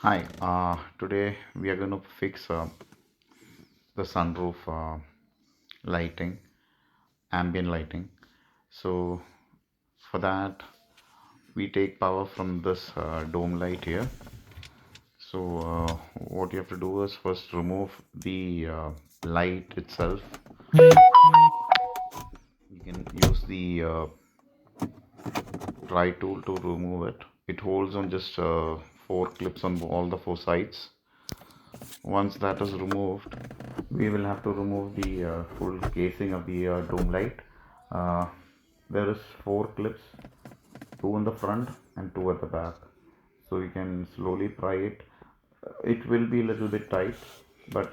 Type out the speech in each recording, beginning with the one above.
Hi, today we are going to fix the sunroof lighting, ambient lighting. So for that, we take power from this dome light here. So what you have to do is first remove the light itself. You can use the pry tool to remove it. It holds on just four clips on all the four sides. Once that is removed, we will have to remove the full casing of the dome light. uh, there is four clips, two in the front and two at the back, so you can slowly pry it. It will be a little bit tight, but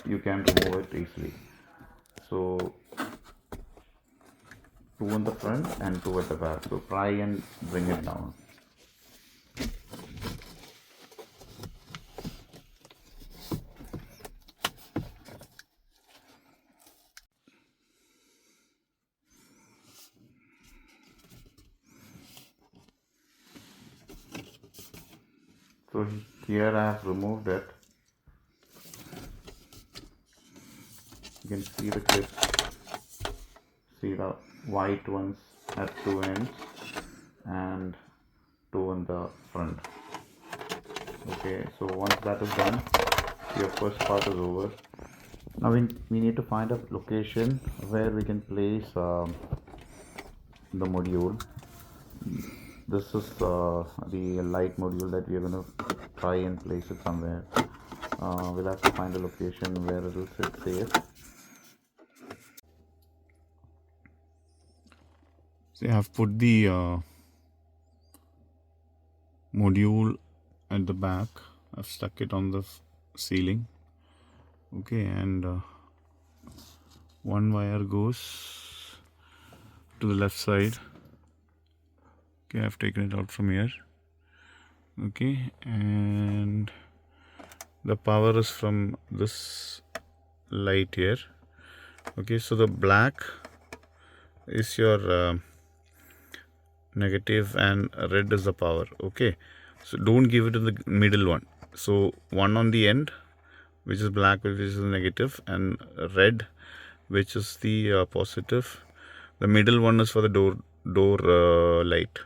you can remove it easily. So two in the front and two at the back, so pry and bring it down. So here I have removed it. You can see the clips, see the white ones at two ends and two in the front. Okay, so once that is done, your first part is over. Now we need to find a location where we can place the module. This is the light module that we are going to try and place it somewhere. We'll have to find a location where it will sit safe. So I have put the module at the back. I've stuck it on the ceiling. Okay, and one wire goes to the left side. Okay, I've taken it out from here. Okay, and the power is from this light here. Okay, so the black is your negative and red is the power. Okay, so don't give it in the middle one. So one on the end, which is black, which is negative, and red, which is the positive. The middle one is for the door light.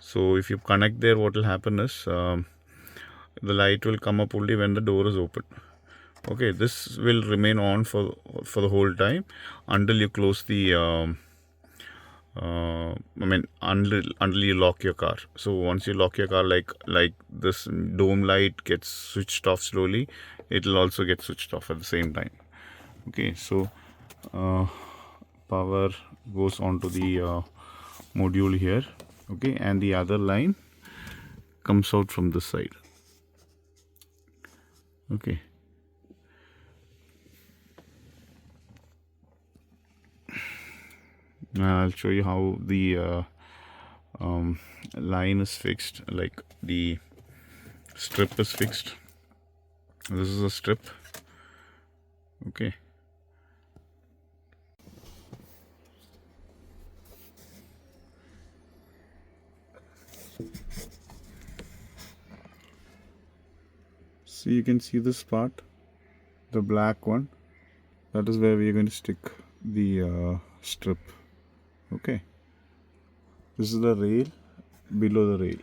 So if you connect there, what will happen is the light will come up only when the door is open. Okay, this will remain on for the whole time until you close the until you lock your car. So once you lock your car, like this dome light gets switched off slowly, it will also get switched off at the same time. Okay, so power goes onto the module here. Okay, and the other line comes out from this side. Okay, I'll show you how the line is fixed, like the strip is fixed. This is a strip. Okay, so you can see this part, the black one, that is where we are going to stick the strip. Okay, this is the rail, below the rail.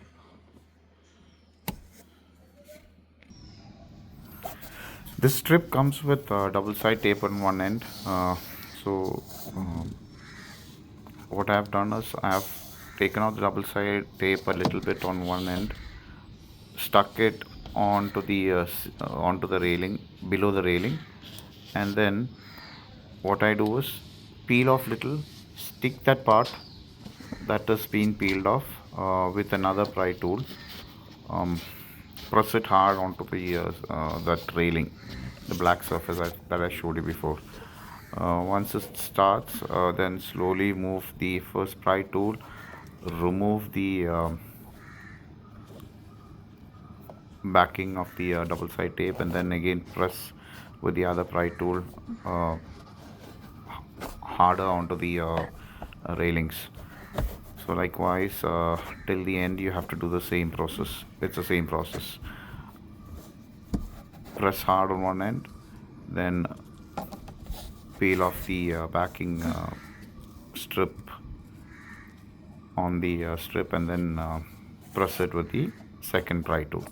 This strip comes with double side tape on one end. So what I have done is I have taken out the double side tape a little bit on one end, stuck it onto the railing, below the railing, and then what I do is peel off little, stick that part that is being peeled off with another pry tool. Press it hard onto the that railing, the black surface that I showed you before. Once it starts, then slowly move the first pry tool, remove the backing of the double side tape, and then again press with the other pry tool harder onto the railings. So likewise till the end you have to do the same process. It's the same process. press hard on one end, then peel off the backing strip on the strip, and then press it with the second pry tool,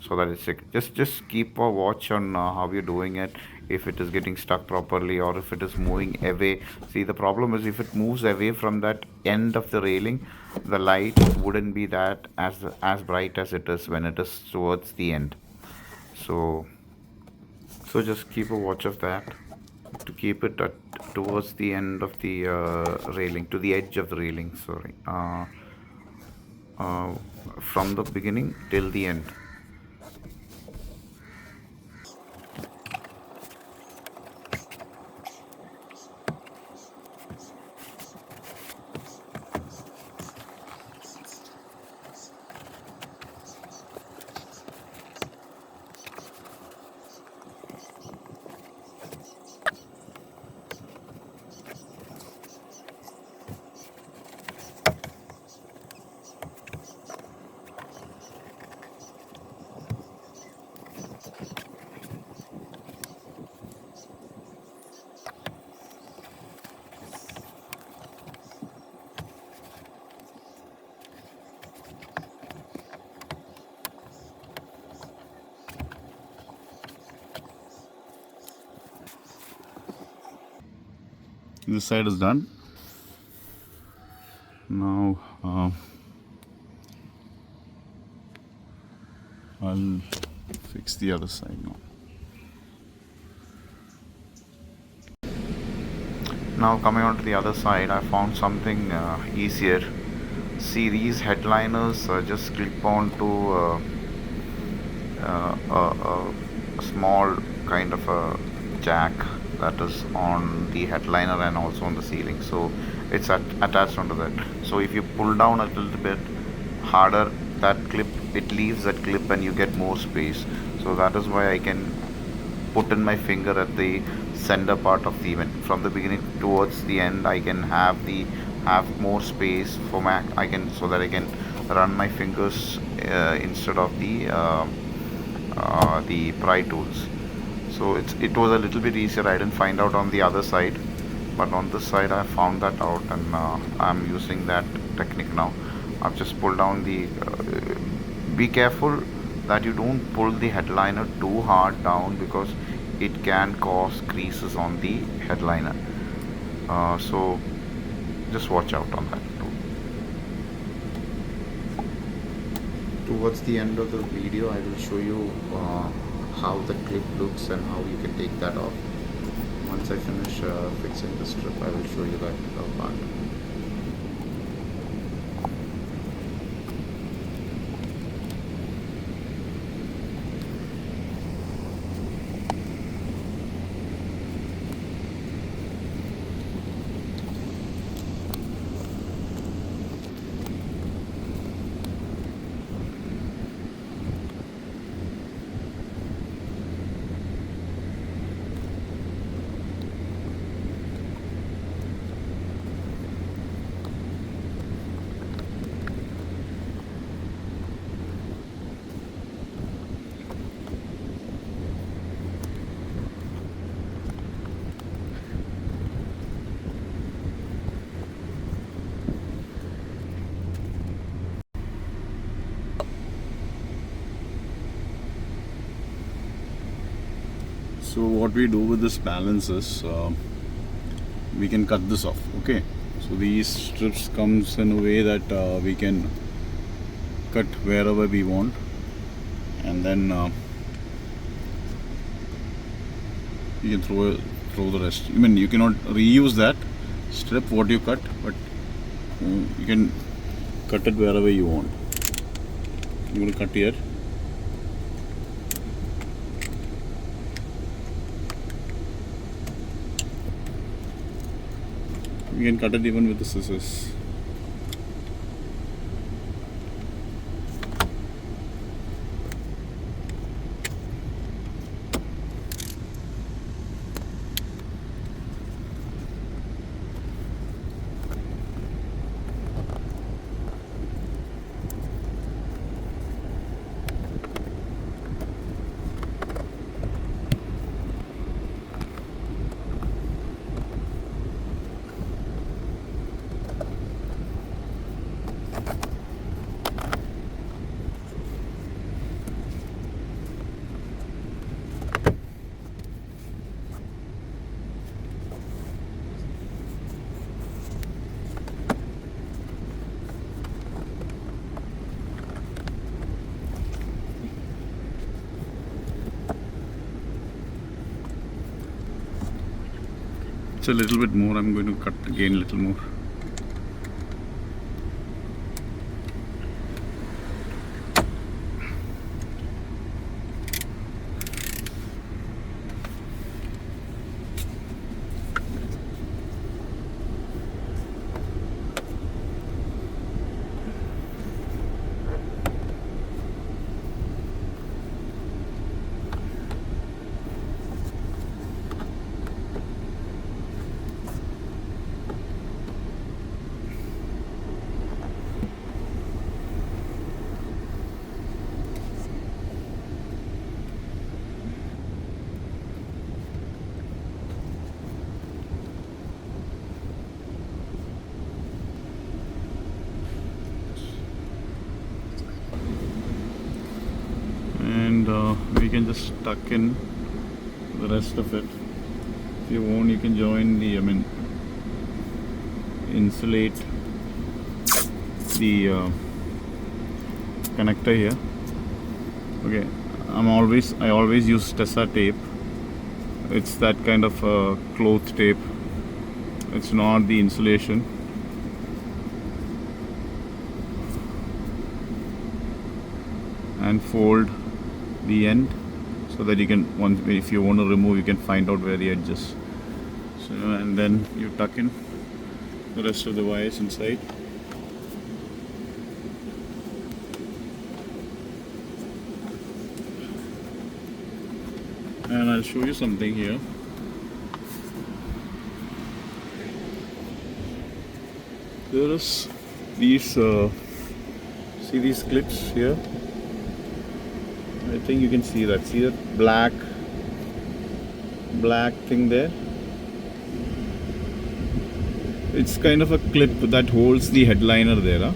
so that it's just keep a watch on how you're doing it, if it is getting stuck properly or if it is moving away. See, the problem is if it moves away from that end of the railing, the light wouldn't be that as bright as it is when it is towards the end. So just keep a watch of that, to keep it towards the end of the railing, to the edge of the railing, sorry, from the beginning till the end. This side is done. Now I'll fix the other side now. Now coming on to the other side, I found something easier. See, these headliners just clip on to a small kind of a jack that is on the headliner and also on the ceiling, so it's attached onto that. So if you pull down a little bit harder, that clip, it leaves that clip and you get more space. So that is why I can put in my finger at the center part of the event. From the beginning towards the end, I can have more space for my, so that I can run my fingers instead of the pry tools. So it was a little bit easier. I didn't find out on the other side, but on this side I found that out, and I'm using that technique now. I've just pulled down the be careful that you don't pull the headliner too hard down, because it can cause creases on the headliner. So just watch out on that too. Towards the end of the video, I will show you how the clip looks and how you can take that off. Once I finish fixing the strip, I will show you that part. So what we do with this balance is we can cut this off. Okay, so these strips comes in a way that we can cut wherever we want, and then you can throw the rest. I mean, you cannot reuse that strip what you cut, but you can cut it wherever you want. You want to cut here. You can cut it even with the scissors. a little bit more. I'm going to cut again a little more. And we can just tuck in the rest of it. If you want, you can join the, insulate the connector here. Okay, I always use Tata tape. It's that kind of cloth tape. It's not the insulation. And fold the end so that you can, if you want to remove, you can find out where the edge is. So, and then you tuck in the rest of the wires inside. And I'll show you something here. There is these see these clips here. I think you can see that. See that black thing there? It's kind of a clip that holds the headliner there. Huh?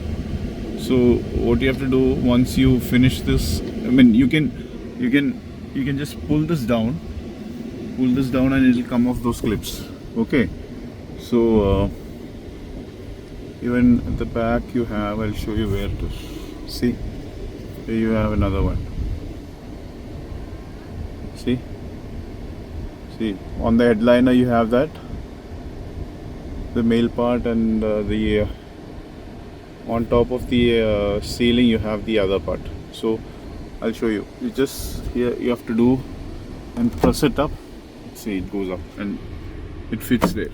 So what you have to do once you finish this, you can just pull this down and it will come off those clips. Okay. So even at the back you have, I'll show you where to see. Here you have another one. See, on the headliner you have that, the male part, and the on top of the ceiling you have the other part. So I'll show you. You just here you have to do and press it up. See, it goes up and it fits there.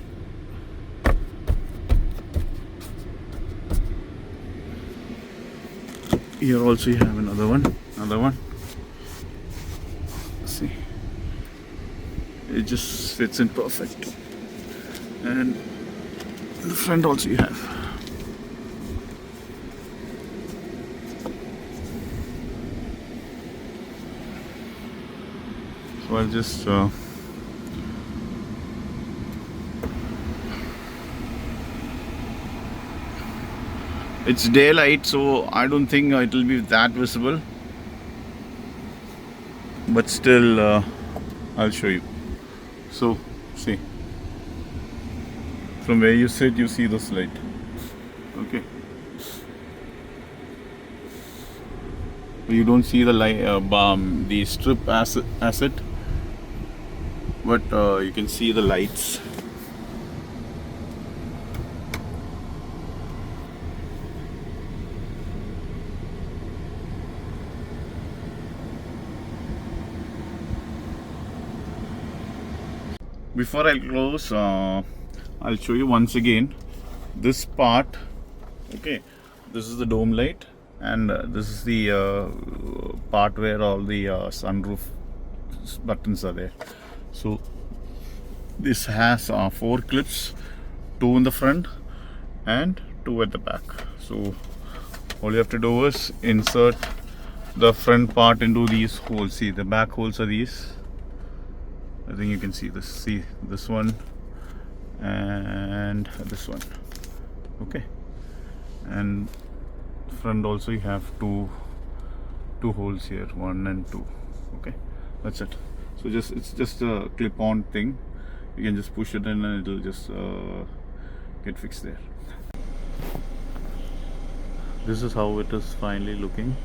Here also you have another one. See, it just fits in perfect. And in the front also you have. So I'll just it's daylight, so I don't think it will be that visible, but still I'll show you. So see, from where you sit you see this light. Okay, you don't see the light, the strip as it, but you can see the lights. Before I close, I'll show you once again this part. Okay, this is the dome light, and this is the part where all the sunroof buttons are there. So this has 4 clips, 2 in the front and 2 at the back. So all you have to do is insert the front part into these holes. See, the back holes are these. I think you can see this. See this one and this one. Okay, and front also you have two holes here, 1 and 2. Okay, that's it. So it's just a clip-on thing. You can just push it in and it'll just get fixed there. This is how it is finally looking.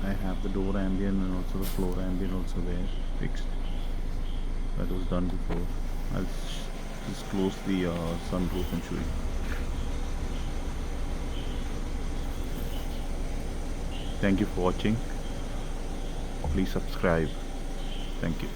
I have the door ambient and also the floor ambient also there fixed. That was done before. I'll just close the sunroof and show you. Thank you for watching. Please subscribe. Thank you.